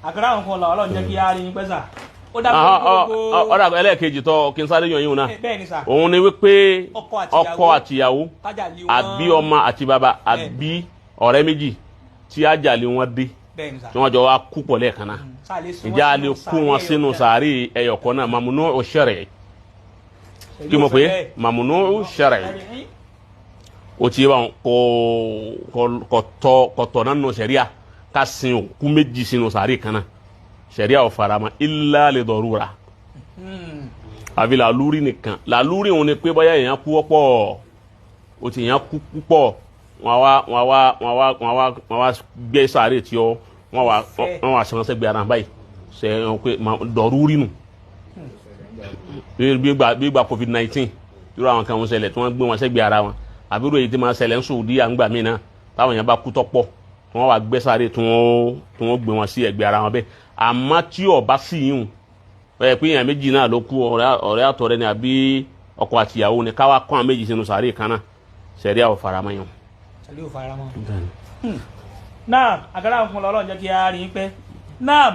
àkàrà àwọn kan lọ Ọlọ́run jẹ́ kí á rí yín pẹ́ sà. ọ̀dà ẹlẹ́ẹ̀kejì tó kí n sáré yan yín náà òun ni wípé ọkọ àtìyàwó àbí ọmọ àti bàbá àbí ọ̀rẹ́ méjì tí àjàlè wọn dé tí wọ́n jọ wá kú pọ̀ lẹ́ẹ̀kan náà ìjà a lè kó wọn sínú sàárè ẹyọ̀kan náà mamunu ṣẹ̀rẹ̀ kí mo pé mamunu ṣẹ̀rẹ̀ o ti bá kọ̀tọ̀ náà nù sẹ̀ríà ká sin òkú méjì sínú sàárè kan náà sẹ̀ríà ò farama illa li darura àfi làlúrí nìkan làlúrí òun ni pé bóyá èèyàn kú ọ̀pọ̀ o ti èèyàn kú púpọ̀ wọ́n wá gbé sàárè tí ó wọ́n wá sẹ́wọ́n sẹ́gbẹ̀ẹ́ ara báyìí ṣe pé dọ̀rúrí nù bí gba COVID-19 irú àwọn kan wọn ṣẹlẹ̀ tí wọ́n gbé wọn sẹ́gbẹ̀ẹ́ ara wọn àbí irú èyí tí máa ṣẹlẹ̀ ń Saudi àǹgbà míì náà táwọn èèyàn bá kú tọ́pọ̀ tí wọ́n wá gbé sàárè tí wọ́n gbé wọn sí ẹ̀gbẹ́ ara wọn bẹ́ẹ̀ àmọ́ tí ọba sì yín ẹ pé èèyàn méjì náà ló kú ọ̀rẹ́ àtọ̀rẹ́ ni àbí ọkọ àtìyàwó ni káwá kọ́ àwọn méjì sínú sàárè kan náà sẹ̀ríà ò faramọ́ yẹn. sẹ̀ríà ò faramọ́. náà àkàrà àwọn kan lọ Ọlọ́run jẹ́ kí á rí yín pẹ́ náà.